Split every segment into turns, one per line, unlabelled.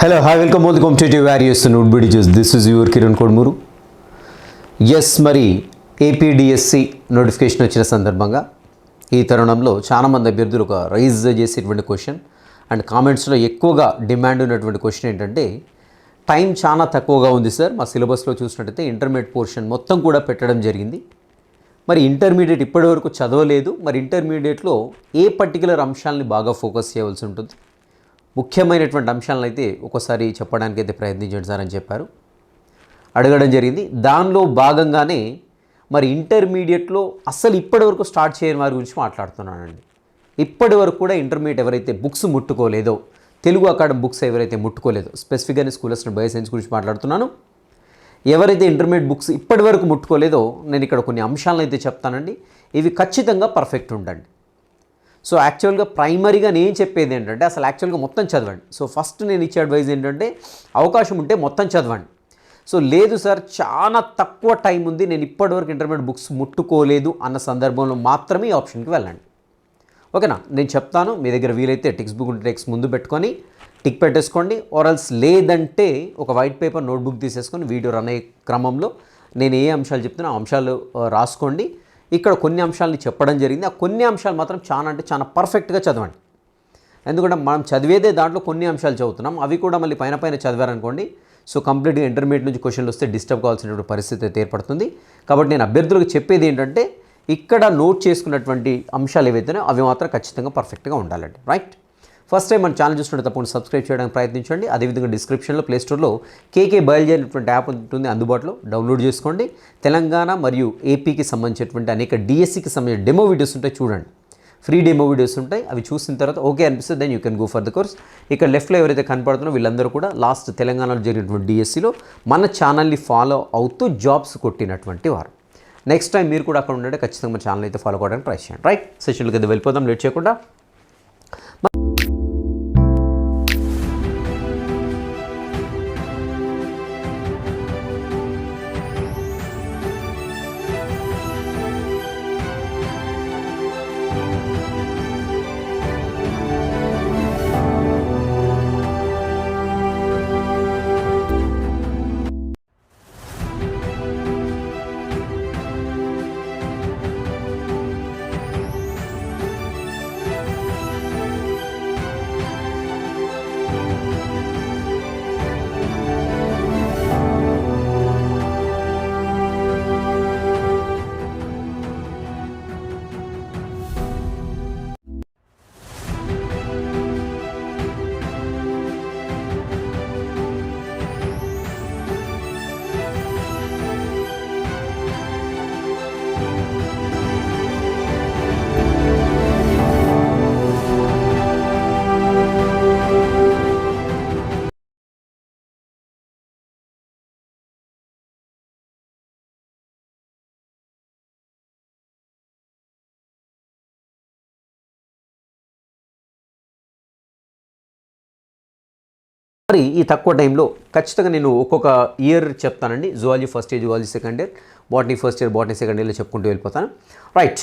Hello, hi, welcome all the competitive various notebook teachers. This is your Kiran Kodmuru. Yes మరి APDSC notification వచ్చిన సందర్భంగా ఈ తరుణంలో చాలామంది అభ్యర్థులు ఒక రైజ్ చేసేటువంటి క్వశ్చన్ అండ్ కామెంట్స్లో ఎక్కువగా డిమాండ్ ఉన్నటువంటి క్వశ్చన్ ఏంటంటే టైం చాలా తక్కువగా ఉంది సార్, మా సిలబస్లో చూసినట్టయితే ఇంటర్మీడియట్ పోర్షన్ మొత్తం కూడా పెట్టడం జరిగింది. మరి ఇంటర్మీడియట్ ఇప్పటివరకు చదవలేదు, మరి ఇంటర్మీడియట్లో ఏ పర్టికులర్ అంశాలని బాగా ఫోకస్ చేయవలసి ఉంటుంది, ముఖ్యమైనటువంటి అంశాలను అయితే ఒకసారి చెప్పడానికి అయితే ప్రయత్నించండి సార్ అని చెప్పారు, అడగడం జరిగింది. దానిలో భాగంగానే మరి ఇంటర్మీడియట్లో అసలు ఇప్పటివరకు స్టార్ట్ చేయని వారి గురించి మాట్లాడుతున్నానండి. ఇప్పటి వరకు కూడా ఇంటర్మీడియట్ ఎవరైతే బుక్స్ ముట్టుకోలేదో, తెలుగు అకాడమీ బుక్స్ ఎవరైతే ముట్టుకోలేదో, స్పెసిఫిక్గా స్కూల్ ఆఫ్ బయోసైన్స్ గురించి మాట్లాడుతున్నాను. ఎవరైతే ఇంటర్మీడియట్ బుక్స్ ఇప్పటి వరకు ముట్టుకోలేదో నేను ఇక్కడ కొన్ని అంశాలను అయితే చెప్తానండి. ఇవి ఖచ్చితంగా పర్ఫెక్ట్ ఉండండి. సో యాక్చువల్గా ప్రైమరీగా నేను చెప్పేది ఏంటంటే అసలు యాక్చువల్గా మొత్తం చదవండి. సో ఫస్ట్ నేను ఇచ్చే అడ్వైజ్ ఏంటంటే అవకాశం ఉంటే మొత్తం చదవండి. సో లేదు సార్ చాలా తక్కువ టైం ఉంది, నేను ఇప్పటివరకు ఇంటర్మీడియట్ బుక్స్ ముట్టుకోలేదు అన్న సందర్భంలో మాత్రమే ఈ ఆప్షన్కి వెళ్ళండి. ఓకేనా, నేను చెప్తాను. మీ దగ్గర వీలైతే టెక్స్ట్ బుక్ ఉంటే టెక్స్ట్ ముందు పెట్టుకొని టిక్ పెట్టేసుకోండి, ఆర్ఎల్స్ లేదంటే ఒక వైట్ పేపర్ నోట్బుక్ తీసేసుకొని వీడియో రన్ అయ్యే క్రమంలో నేను ఏ అంశాలు చెప్తున్నా ఆ అంశాలు రాసుకోండి. ఇక్కడ కొన్ని అంశాలని చెప్పడం జరిగింది, ఆ కొన్ని అంశాలు మాత్రం చాలా పర్ఫెక్ట్గా చదవండి. ఎందుకంటే మనం చదివేదే దాంట్లో కొన్ని అంశాలు చదువుతున్నాం, అవి కూడా మళ్ళీ పైన చదివారనుకోండి, సో కంప్లీట్గా ఇంటర్మీడియట్ నుంచి క్వశ్చన్లు వస్తే డిస్టర్బ్ కావాల్సినటువంటి పరిస్థితి అయితే ఏర్పడుతుంది. కాబట్టి నేను అభ్యర్థులకు చెప్పేది ఏంటంటే ఇక్కడ నోట్ చేసుకున్నటువంటి అంశాలు ఏవైతేనో అవి మాత్రం ఖచ్చితంగా పర్ఫెక్ట్గా ఉండాలండి. రైట్, ఫస్ట్ టైం మన ఛానల్ చూస్తుంటే తప్పకుండా సబ్స్క్రైబ్ చేయడానికి ప్రయత్నించండి. అదేవిధంగా డిస్క్రిప్షన్లో ప్లేస్టోర్లో కేకే బయాలజీ అనేటువంటి యాప్ ఉంటుంది, అందుబాటులో డౌన్లోడ్ చేసుకోండి. తెలంగాణ మరియు ఏపీకి సంబంధించినటువంటి అనేక డిఎస్సికి సంబంధించిన డెమో వీడియోస్ ఉంటాయి, చూడండి. ఫ్రీ డెమో వీడియోస్ ఉంటాయి, అవి చూసిన తర్వాత ఓకే అనిపిస్తే then you can go for the course. ఇక్కడ లెఫ్ట్లో ఎవరైతే కనపడుతున్నారో వీళ్ళందరూ కూడా లాస్ట్ తెలంగాణలో జరిగినటువంటి డిఎస్సిలో మన ఛానల్ని ఫాలో అవుతూ జాబ్స్ కొట్టినటువంటి వారు. నెక్స్ట్ టైం మీరు కూడా అక్కడ ఉండే ఖచ్చితంగా మన ఛానల్ అయితే ఫాలో అవ్వడానికి ట్రై చేయండి. రైట్, సెషన్లోకి అయితే వెళ్ళిపోదాం లేట్ చేయకుండా. మరి ఈ తక్కువ టైంలో ఖచ్చితంగా నేను ఒక్కొక్క ఇయర్ చెప్తానండి. Zoology first year, zoology second year, botany first year, botany second ఇయర్లో చెప్పుకుంటూ వెళ్ళిపోతాను. రైట్,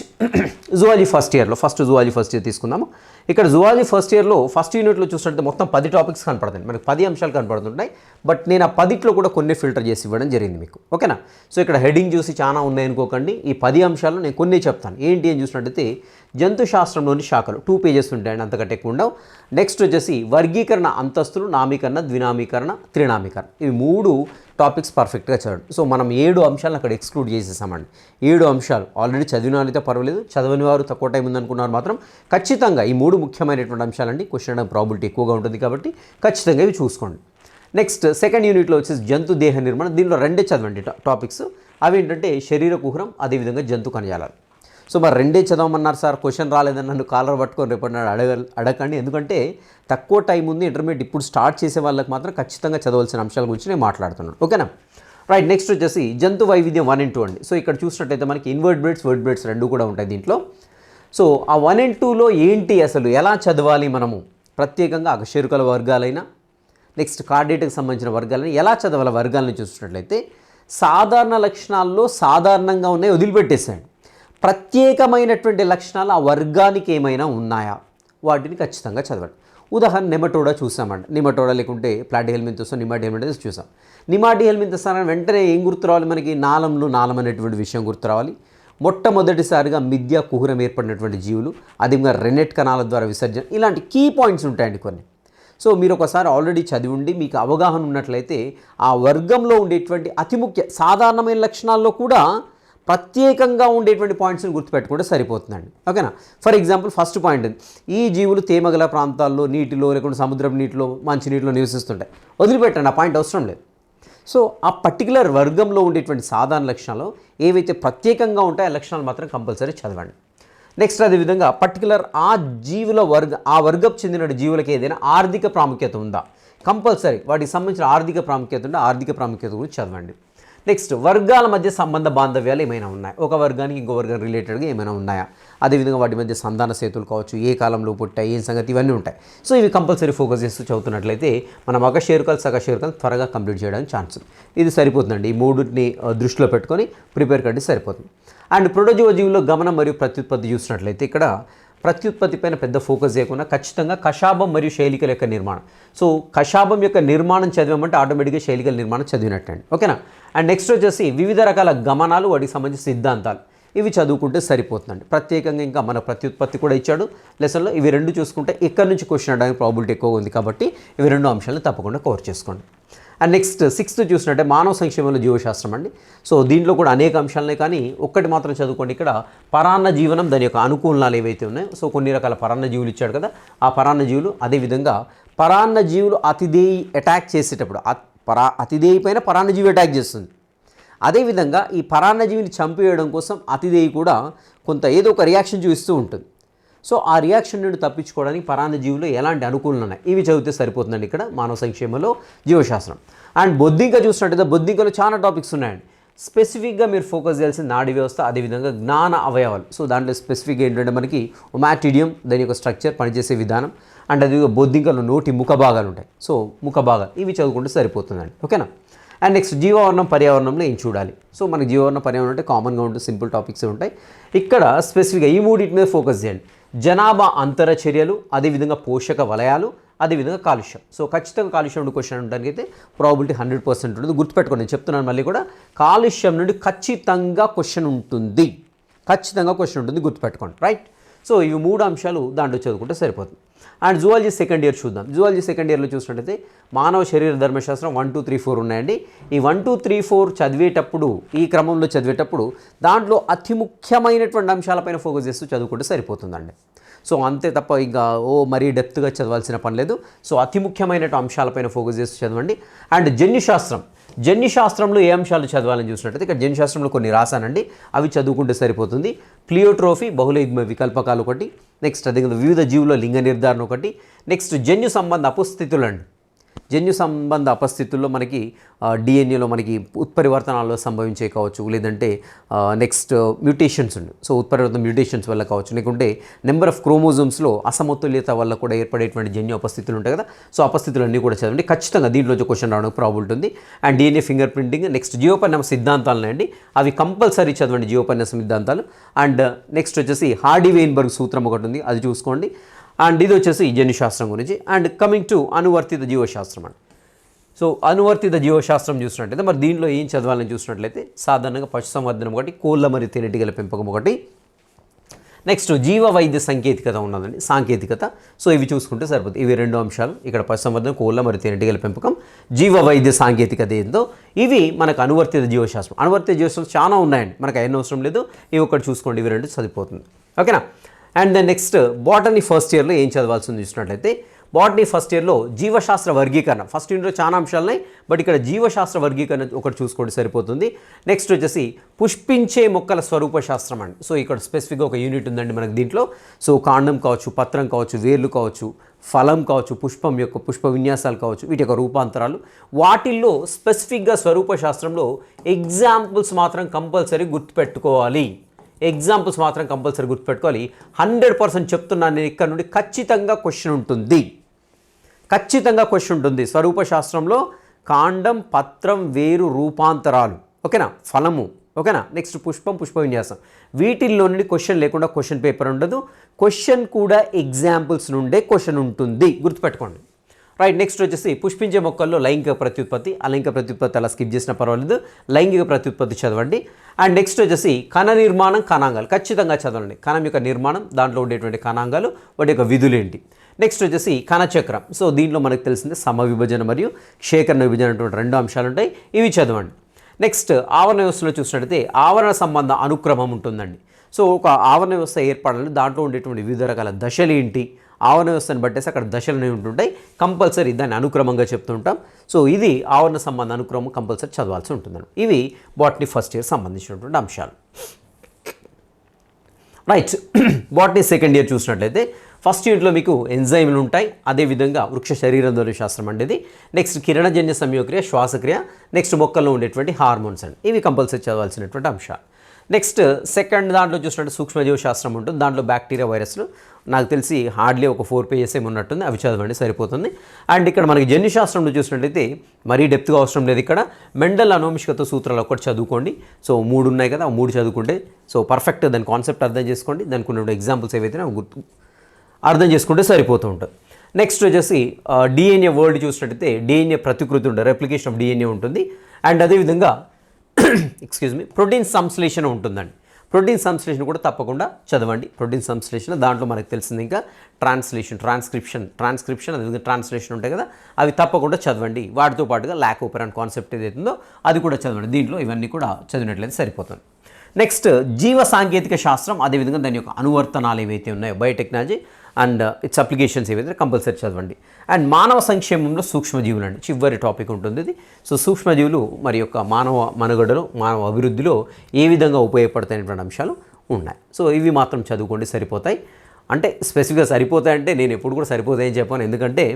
జువాలజీ ఫస్ట్ ఇయర్లో జువాలజీ ఫస్ట్ ఇయర్ తీసుకుందాము. ఇక్కడ జువాలజీ ఫస్ట్ ఇయర్లో ఫస్ట్ యూనిట్లో చూసినట్టు మొత్తం 10 టాపిక్స్ కనపడుతుంది, మనకి 10 అంశాలు కనపడుతుంటాయి. బట్ నేను ఆ 10లో కూడా కొన్ని ఫిల్టర్ చేసి ఇవ్వడం జరిగింది మీకు. ఓకేనా, సో ఇక్కడ హెడ్డింగ్ చూసి చాలా ఉన్నాయనుకోకండి, ఈ 10 అంశాలు నేను కొన్ని చెప్తాను. ఏంటి అని చూసినట్టయితే జంతు శాస్త్రంలోని శాఖలు 2 పేజెస్ ఉంటాయండి, అంతకంటే ఎక్కువ ఉండవు. నెక్స్ట్ వచ్చేసి వర్గీకరణ అంతస్తులు, నామీకరణ, ద్వినామీకరణ, త్రినామీకరణ, ఇవి 3 టాపిక్స్ పర్ఫెక్ట్గా చదవండి. సో మనం 7 అంశాలను అక్కడ ఎక్స్క్లూడ్ చేసేసామండి. 7 అంశాలు ఆల్రెడీ చదివిన వాళ్ళైతే పర్వాలేదు, చదవని వారు తక్కువ టైం ఉందనుకున్నారు మాత్రం ఖచ్చితంగా ఈ 3 ముఖ్యమైనటువంటి అంశాలండి. క్వశ్చన్ అనే ప్రాబిలిటీ ఎక్కువగా ఉంటుంది కాబట్టి ఖచ్చితంగా ఇవి చూసుకోండి. నెక్స్ట్ సెకండ్ యూనిట్లో వచ్చేసి జంతు దేహ నిర్మాణం, దీనిలో 2 చదవండి టాపిక్స్. అవి ఏంటంటే శరీర కుహరం, అదేవిధంగా జంతు కణజాలాలు. సో మరి 2 చదవమన్నారు సార్, క్వశ్చన్ రాలేదని నన్ను కాలర్ పట్టుకొని రేపటి అడగండి. ఎందుకంటే తక్కువ టైం ఉంది, ఇంటర్మీడియట్ ఇప్పుడు స్టార్ట్ చేసే వాళ్ళకి మాత్రం ఖచ్చితంగా చదవాల్సిన అంశాల గురించి నేను మాట్లాడుతున్నాను. ఓకేనా, రైట్. నెక్స్ట్ వచ్చేసి జంతు వైవిధ్యం 1 and 2 అండి. సో ఇక్కడ చూసినట్టయితే మనకి ఇన్వర్ట్బ్రేట్స్, వర్ట్బ్రేట్స్ 2 కూడా ఉంటాయి దీంట్లో. సో ఆ 1 and 2లో ఏంటి, అసలు ఎలా చదవాలి మనము, ప్రత్యేకంగా అకశేరుకల వర్గాలైనా నెక్స్ట్ కార్డేట్కి సంబంధించిన వర్గాలని ఎలా చదవాలి వర్గాలను చూసినట్లయితే సాధారణ లక్షణాల్లో సాధారణంగా ఉన్నాయి వదిలిపెట్టేసాయండి. ప్రత్యేకమైనటువంటి లక్షణాలు ఆ వర్గానికి ఏమైనా ఉన్నాయా, వాటిని ఖచ్చితంగా చదవండి. ఉదాహరణ నెమటోడా చూసామండి. నెమటోడా లేకుంటే ప్లాటిహెల్మింతస్, నిమాటిహెల్మింతస్ చూసాం. నిమాటిహెల్మింతస్ అని వెంటనే ఏం గుర్తు రావాలి మనకి? నాలం అనేటువంటి విషయం గుర్తు రావాలి. మొట్టమొదటిసారిగా మిథ్యా కుహరం ఏర్పడినటువంటి జీవులు, అదేవిధంగా రెనెట్ కణాల ద్వారా విసర్జన, ఇలాంటి కీ పాయింట్స్ ఉంటాయండి కొన్ని. సో మీరు ఒకసారి ఆల్రెడీ చదివి ఉండి మీకు అవగాహన ఉన్నట్లయితే ఆ వర్గంలో ఉండేటువంటి అతి ముఖ్య సాధారణమైన లక్షణాల్లో కూడా ప్రత్యేకంగా ఉండేటువంటి పాయింట్స్ని గుర్తుపెట్టుకుంటే సరిపోతుందండి. ఓకేనా? ఫర్ ఎగ్జాంపుల్ ఫస్ట్ పాయింట్, ఈ జీవులు తేమగల ప్రాంతాల్లో, నీటిలో లేకుంటే సముద్రం నీటిలో, మంచినీటిలో నివసిస్తుంటాయి. వదిలిపెట్టండి, ఆ పాయింట్ అవసరం లేదు. సో ఆ పర్టికులర్ వర్గంలో ఉండేటువంటి సాధారణ లక్షణాలు ఏవైతే ప్రత్యేకంగా ఉంటాయో ఆ లక్షణాలు మాత్రం కంపల్సరీ చదవండి. నెక్స్ట్ అదేవిధంగా పర్టికులర్ ఆ జీవుల ఆ వర్గం చెందిన జీవులకి ఏదైనా ఆర్థిక ప్రాముఖ్యత ఉందా? కంపల్సరీ వాటికి సంబంధించిన ఆర్థిక ప్రాముఖ్యత ఉంటే ఆర్థిక ప్రాముఖ్యత గురించి చదవండి. నెక్స్ట్ వర్గాల మధ్య సంబంధ బాంధవ్యాలు ఏమైనా ఉన్నాయా? ఒక వర్గానికి ఇంకో వర్గం రిలేటెడ్గా ఏమైనా ఉన్నాయా? అదేవిధంగా వాటి మధ్య సంధాన సేతులు కావచ్చు, ఏ కాలంలో పుట్టాయి, ఏం సంగతి, ఇవన్నీ ఉంటాయి. సో ఇవి కంపల్సరీ ఫోకస్ చేస్తూ చదువుతున్నట్లయితే మనం అకశేరుకాలు సకశేరుకాలు త్వరగా కంప్లీట్ చేయడానికి ఛాన్స్ ఉంది. ఇది సరిపోతుందండి. ఈ మూడుని దృష్టిలో పెట్టుకొని ప్రిపేర్ కంటే సరిపోతుంది. అండ్ ప్రోటోజోవ జీవుల్లో గమనం మరియు ప్రత్యుత్పత్తి చూసినట్లయితే ఇక్కడ ప్రత్యుత్పత్తి పైన పెద్ద ఫోకస్ చేయకుండా ఖచ్చితంగా కషాబం మరియు శైలికల యొక్క నిర్మాణం. సో కషాబం యొక్క నిర్మాణం చదివామంటే ఆటోమేటిక్గా శైలికల నిర్మాణం చదివినట్టండి. ఓకేనా? అండ్ నెక్స్ట్ వచ్చేసి వివిధ రకాల గమనాలు, వాటికి సంబంధించిన సిద్ధాంతాలు, ఇవి చదువుకుంటే సరిపోతుందండి. ప్రత్యేకంగా ఇంకా మన ప్రత్యుత్పత్తి కూడా ఇచ్చాడు లెసన్లో. ఇవి రెండు చూసుకుంటే ఇక్కడ నుంచి క్వశ్చన్ అడగడానికి ప్రాబిలిటీ ఎక్కువ ఉంది కాబట్టి ఇవి రెండు అంశాలను తప్పకుండా కవర్ చేసుకోండి. అండ్ నెక్స్ట్ 6th చూసినట్టే మానవ సంక్షేమంలో జీవశాస్త్రం అండి. సో దీంట్లో కూడా అనేక అంశాలనే, కానీ ఒక్కటి మాత్రం చదువుకోండి. ఇక్కడ పరాన్న జీవనం, దాని యొక్క అనుకూలనాలు ఏవైతే ఉన్నాయో, సో కొన్ని రకాల పరాన్న జీవులు ఇచ్చాడు కదా, ఆ పరాన్న జీవులు, అదేవిధంగా పరాన్న జీవులు అతిదేయి అటాక్ చేసేటప్పుడు అతిదేయి పైన పరాన్నజీవి అటాక్ చేస్తుంది. అదేవిధంగా ఈ పరాన్నజీవిని చంపేయడం కోసం అతిదేయి కూడా కొంత ఏదో ఒక రియాక్షన్ చూపిస్తూ ఉంటుంది. సో ఆ రియాక్షన్ నుండి తప్పించుకోవడానికి పరాన్నజీవులు ఎలాంటి అనుకూలన ఉన్నాయి, ఇవి చదివితే సరిపోతుందండి ఇక్కడ మానవ సంక్షేమంలో జీవశాస్త్రం. అండ్ బొద్దింక చూసినట్టయితే బొద్దింకలో చాలా టాపిక్స్ ఉన్నాయండి. స్పెసిఫిక్గా మీరు ఫోకస్ చేయాల్సిన నాడీ వ్యవస్థ, అదేవిధంగా జ్ఞాన అవయవాలు. సో దాంట్లో స్పెసిఫిక్గా ఏంటంటే మనకి ఒమాటిడియం, దాని యొక్క స్ట్రక్చర్, పనిచేసే విధానం, అండ్ అది బొద్దింకలో నోటి ముఖ భాగాలు ఉంటాయి. సో ముఖ భాగాలు ఇవి చదువుకుంటే సరిపోతుందండి. ఓకేనా? అండ్ నెక్స్ట్ జీవవర్ణం పర్యావరణంలో ఏం చూడాలి. సో మనకి జీవవర్ణం పర్యావరణం అంటే కామన్గా ఉంటుంది, సింపుల్ టాపిక్స్ ఉంటాయి. ఇక్కడ స్పెసిఫిక్గా ఈ మూడింటి మీద ఫోకస్ చేయండి. జనాభా అంతర చర్యలు, అదేవిధంగా పోషక వలయాలు, అదేవిధంగా కాలుష్యం. సో ఖచ్చితంగా కాలుష్యం నుండి క్వశ్చన్ ఉండడానికి అయితే ప్రాబిలిటీ 100% ఉంటుంది. గుర్తుపెట్టుకోండి, నేను చెప్తున్నాను మళ్ళీ కూడా, కాలుష్యం నుండి ఖచ్చితంగా క్వశ్చన్ ఉంటుంది, గుర్తుపెట్టుకోండి. రైట్? సో ఇవి 3 అంశాలు దాంట్లో చదువుకుంటే సరిపోతుంది. అండ్ జువాలజీ సెకండ్ ఇయర్ చూద్దాం. జువాలజీ సెకండ్ ఇయర్లో చూసినట్టయితే మానవ శరీర ధర్మశాస్త్రం 1, 2, 3, 4 ఉన్నాయండి. ఈ 1, 2, 3, 4 చదివేటప్పుడు, ఈ క్రమంలో చదివేటప్పుడు దాంట్లో అతి ముఖ్యమైనటువంటి అంశాలపైన ఫోకస్ చేస్తూ చదువుకుంటే సరిపోతుందండి. సో అంతే తప్ప ఇంకా మరీ డెప్త్గా చదవాల్సిన పని లేదు. సో అతి ముఖ్యమైన అంశాలపైన ఫోకస్ చేస్తూ చదవండి. అండ్ జన్యుశాస్త్రంలో ఏ అంశాలు చదవాలని చూసినట్టయితే ఇక్కడ జన్యుశాస్త్రంలో కొన్ని రాశానండి, అవి చదువుకుంటే సరిపోతుంది. ప్లియోట్రోఫీ, బహుళయుగ్మ వికల్పకాలు ఒకటి, నెక్స్ట్ అదే వివిధ జీవుల లింగ నిర్ధారణ ఒకటి, నెక్స్ట్ జన్యు సంబంధ అపస్థితులు అండి. జన్యు సంబంధ అపస్థితుల్లో మనకి డిఎన్ఏలో మనకి ఉత్పరివర్తనాల్లో సంభవించే కావచ్చు, లేదంటే నెక్స్ట్ మ్యూటేషన్స్ ఉంది. సో ఉత్పరివర్తన మ్యూటేషన్స్ వల్ల కావచ్చు, లేకుంటే నెంబర్ ఆఫ్ క్రోమోజోమ్స్లో అసమతుల్యత వల్ల కూడా ఏర్పడేటువంటి జన్యు అపస్థితులు ఉంటాయి కదా. సో అపస్థితులన్నీ కూడా చదవండి. ఖచ్చితంగా దీంట్లో క్వశ్చన్ రావడానికి ప్రాబిలిటీ ఉంది. And DNA fingerprinting, next జీవోపన్యాస సిద్ధాంతాలు అండి, అవి కంపల్సరీ చదవండి, జీవోపన్యాస సిద్ధాంతాలు. అండ్ నెక్స్ట్ వచ్చేసి హార్డీ-వెయిన్బర్గ్ సూత్రం ఒకటి ఉంది, అది చూసుకోండి. అండ్ ఇది వచ్చేసి జన్యుశాస్త్రం గురించి. అండ్ కమింగ్ టు అనువర్తిత జీవశాస్త్రం అండి. సో అనువర్తిత జీవశాస్త్రం చూసినట్లయితే మరి దీంట్లో ఏం చదవాలని చూసినట్లయితే సాధారణంగా పశుసంవర్ధనం ఒకటి, కోళ్ళ మరియు తేనెటీగల పెంపకం ఒకటి, నెక్స్ట్ జీవ వైద్య సాంకేతికత ఉన్నదండి, సాంకేతికత. సో ఇవి చూసుకుంటే సరిపోతుంది. ఇవి 2 అంశాలు ఇక్కడ, పశుసంవర్ధనం, కోళ్ళ మరియు తేనెటీగల పెంపకం, జీవ వైద్య సాంకేతికత ఏందో ఇవి మనకు అనువర్తిత జీవశాస్త్రం. అనువర్తిత జీవశాస్త్రం చాలా ఉన్నాయండి, మనకు అయిన అవసరం లేదు, ఇవి ఒకటి చూసుకోండి, ఇవి 2 సరిపోతుంది. ఓకేనా? And then next botany first ఇయర్లో ఏం చదవాల్సింది చూసినట్లయితే, బాటనీ ఫస్ట్ ఇయర్లో జీవశాస్త్ర వర్గీకరణ, ఫస్ట్ యూనిట్లో చాలా అంశాలు ఉన్నాయి, బట్ ఇక్కడ జీవశాస్త్ర వర్గీకరణ ఒకటి చూసుకోండి సరిపోతుంది. నెక్స్ట్ వచ్చేసి పుష్పించే మొక్కల స్వరూప శాస్త్రం అండి. సో ఇక్కడ స్పెసిఫిక్గా ఒక యూనిట్ ఉందండి మనకి దీంట్లో. సో కాండం కావచ్చు, పత్రం కావచ్చు, వేర్లు కావచ్చు, ఫలం కావచ్చు, పుష్పం యొక్క పుష్ప విన్యాసాలు కావచ్చు, వీటి యొక్క రూపాంతరాలు, వాటిల్లో స్పెసిఫిక్గా స్వరూప శాస్త్రంలో ఎగ్జాంపుల్స్ మాత్రం కంపల్సరీ గుర్తుపెట్టుకోవాలి. 100% చెప్తున్నాను నేను ఇక్కడ నుండి, ఖచ్చితంగా క్వశ్చన్ ఉంటుంది. స్వరూప శాస్త్రంలో కాండం, పత్రం, వేరు, రూపాంతరాలు, ఓకేనా, ఫలము, ఓకేనా. నెక్స్ట్ పుష్పం, పుష్ప విన్యాసం, వీటిల్లో నుండి క్వశ్చన్ లేకుండా క్వశ్చన్ పేపర్ ఉండదు. క్వశ్చన్ కూడా ఎగ్జాంపుల్స్ నుండే క్వశ్చన్ ఉంటుంది, గుర్తుపెట్టుకోండి. రైట్. నెక్స్ట్ వచ్చేసి పుష్పించే మొక్కల్లో లైంగిక ప్రత్యుత్పత్తి, అలైంగిక ప్రత్యుత్పత్తి అలా స్కిప్ చేసినా పర్వాలేదు, లైంగిక ప్రత్యుత్పత్తి చదవండి. అండ్ నెక్స్ట్ వచ్చేసి కణ నిర్మాణం, కణాంగాలు ఖచ్చితంగా చదవండి. కణం యొక్క నిర్మాణం, దాంట్లో ఉండేటువంటి కణాంగాలు, వాటి యొక్క విధులు ఏంటి. నెక్స్ట్ వచ్చేసి కణచక్రం. సో దీంట్లో మనకు తెలిసింది సమవిభజన మరియు క్షేకరణ విభజన అనేటువంటి 2 అంశాలు ఉంటాయి, ఇవి చదవండి. నెక్స్ట్ ఆవరణ వ్యవస్థలో చూసినట్టయితే ఆవరణ సంబంధ అనుక్రమం ఉంటుందండి. సో ఒక ఆవరణ వ్యవస్థ ఏర్పడాలని దాంట్లో ఉండేటువంటి వివిధ రకాల దశలు ఏంటి, ఆవరణ వ్యవస్థను బట్టేసి అక్కడ దశలు అనేవి ఉంటుంటాయి, కంపల్సరీ దాన్ని అనుక్రమంగా చెప్తుంటాం. సో ఇది ఆవరణ సంబంధ అనుక్రమం కంపల్సరీ చదవాల్సి ఉంటుందండి. ఇవి బాటనీ ఫస్ట్ ఇయర్ సంబంధించినటువంటి అంశాలు. రైట్. బాటనీ సెకండ్ ఇయర్ చూసినట్లయితే ఫస్ట్ యూనిట్లో మీకు ఎంజైమ్లు ఉంటాయి, అదేవిధంగా వృక్ష శరీరధోరణి శాస్త్రం అనేది, నెక్స్ట్ కిరణజన్య సంయోగక్రియ, శ్వాసక్రియ, నెక్స్ట్ మొక్కల్లో ఉండేటువంటి హార్మోన్స్ అండి, ఇవి కంపల్సరీ చదవాల్సినటువంటి అంశాలు. నెక్స్ట్ సెకండ్ దాంట్లో చూసినట్టు సూక్ష్మజీవ శాస్త్రం ఉంటుంది, దాంట్లో బ్యాక్టీరియా, వైరస్లు నాకు తెలిసి హార్డ్లీ ఒక 4 పేజెస్ ఏమి ఉన్నట్టుంది, అవి చదవండి సరిపోతుంది. అండ్ ఇక్కడ మనకి జన్యుశాస్త్రంలో చూసినట్లయితే మరీ డెప్త్గా అవసరం లేదు. ఇక్కడ మెండల్ అనువంశికత సూత్రాలు ఒకటి చదువుకోండి. సో 3 ఉన్నాయి కదా, 3 చదువుకుంటే సో పర్ఫెక్ట్ దాని కాన్సెప్ట్ అర్థం చేసుకోండి, దానికి ఉన్న ఎగ్జాంపుల్స్ ఏవైతే గుర్తు అర్థం చేసుకుంటే సరిపోతూ ఉంటుంది. నెక్స్ట్ వచ్చేసి డిఎన్ఏ వర్డ్ చూసినట్టయితే డిఎన్ఏ ప్రతికృతి ఉంటుంది, రెప్లికేషన్ ఆఫ్ డిఎన్ఏ ఉంటుంది. అండ్ అదేవిధంగా ఎక్స్క్యూజ్ మీ ప్రోటీన్ సంశ్లేషణ ఉంటుందండి. ప్రోటీన్ సంశ్లేషణ కూడా తప్పకుండా చదవండి. ప్రోటీన్ సంశ్లేషణ దాంట్లో మనకు తెలిసింది, ఇంకా ట్రాన్స్క్రిప్షన్ అదేవిధంగా ట్రాన్స్లేషన్ ఉంటాయి కదా, అవి తప్పకుండా చదవండి. వాటితో పాటుగా ల్యాక్ ఓపెరాన్ కాన్సెప్ట్ ఏదైతుందో అది కూడా చదవండి. దీంట్లో ఇవన్నీ కూడా చదివినట్లయితే సరిపోతుంది. నెక్స్ట్ జీవ సాంకేతిక శాస్త్రం, అదేవిధంగా దాని యొక్క అనువర్తనాలు ఏవైతే ఉన్నాయో, బయోటెక్నాలజీ అండ్ ఇట్స్ అప్లికేషన్స్ ఏవైతే కంపల్సరీ చదవండి. అండ్ మానవ సంక్షేమంలో సూక్ష్మజీవులు అండి, చివరి టాపిక్ ఉంటుంది ఇది. సో సూక్ష్మజీవులు మరి యొక్క మానవ మనుగడలో, మానవ అభివృద్ధిలో ఏ విధంగా ఉపయోగపడతాయనేటువంటి అంశాలు ఉన్నాయి. సో ఇవి మాత్రం చదువుకోండి సరిపోతాయి. అంటే స్పెసిఫిక్గా సరిపోతాయంటే నేను ఎప్పుడు కూడా సరిపోతాయని చెప్పాను, ఎందుకంటే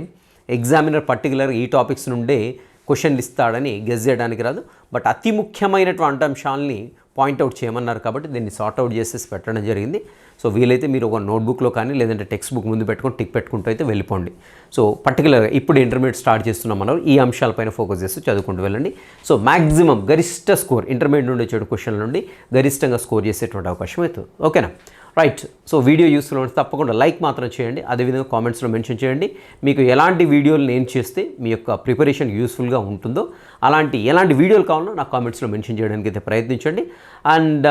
ఎగ్జామినర్ పర్టికులర్గా ఈ టాపిక్స్ నుండే క్వశ్చన్లు ఇస్తాడని గెస్ చేయడానికి రాదు. బట్ అతి ముఖ్యమైనటువంటి అంశాలని పాయింట్అవుట్ చేయమన్నారు కాబట్టి దీన్ని సార్ట్అవుట్ చేసేసి పెట్టడం జరిగింది. సో వీలైతే మీరు ఒక నోట్బుక్లో కానీ లేదంటే టెక్స్ట్ బుక్ ముందు పెట్టుకొని టిక్ పెట్టుకుంటూ అయితే వెళ్ళిపోండి. సో పర్టికులర్గా ఇప్పుడు ఇంటర్మీడియట్ స్టార్ట్ చేస్తున్నాం మనం, ఈ అంశాలపైన ఫోకస్ చేస్తూ చదువుకుంటూ వెళ్ళండి. సో మ్యాక్సిమం గరిష్ట స్కోర్ ఇంటర్మీడియట్ నుండి వచ్చే క్వశ్చన్ల నుండి గరిష్టంగా స్కోర్ చేసేటువంటి అవకాశం అవుతుంది. ఓకేనా. రైట్. సో వీడియో యూస్ఫుల్ ఉంటే తప్పకుండా లైక్ మాత్రం చేయండి, అదేవిధంగా కామెంట్స్లో మెన్షన్ చేయండి మీకు ఎలాంటి వీడియోలు నేను చేస్తే మీ యొక్క ప్రిపరేషన్ యూస్ఫుల్గా ఉంటుందో, ఎలాంటి వీడియోలు కావాలో నాకు కామెంట్స్లో మెన్షన్ చేయడానికి అయితే ప్రయత్నించండి. అండ్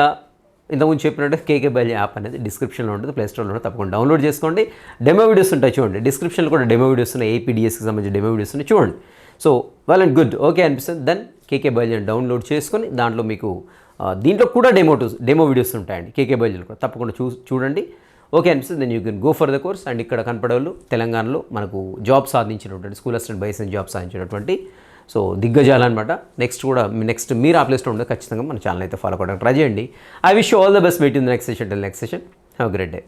ఇంతకుముందు చెప్పినట్టు కేకే బైల్ యాప్ అనేది డిస్క్రిప్షన్లో ఉంటుంది, ప్లేస్టోర్లో ఉంటుంది, తప్పకుండా డౌన్లోడ్ చేసుకోండి. డెమో వీడియోస్ ఉంటాయి చూడండి, డిస్క్రిప్షన్లో కూడా డెమో వీడియోస్ ఉన్నాయి, ఏపీడిఎస్కి సంబంధించిన డెమో వీడియోస్ ఉన్నాయి చూడండి. So well and good, okay అనిపిస్తుంది. దెన్ కేకే బైల్ డౌన్లోడ్ చేసుకొని దాంట్లో మీకు దీంట్లో కూడా డెమో వీడియోస్ ఉంటాయండి, కేకే బైల్ కూడా తప్పకుండా చూడండి. ఓకే అనిపిస్తుంది. Then you can go for the course. And ఇక్కడ కనపడే వాళ్ళు తెలంగాణలో మనకు జాబ్ సాధించినటువంటి స్కూల్ అసిస్టెంట్ బైసెన్ జాబ్ సాధించినటువంటి సో దిగ్గజాలు అనమాట. నెక్స్ట్ మీరు ఆ ప్లేస్లో ఉంటే ఖచ్చితంగా మన ఛానల్ అయితే ఫాలో అవ్వడానికి ట్రై చేయండి. I wish all the best. Meet in the next session. Have great day.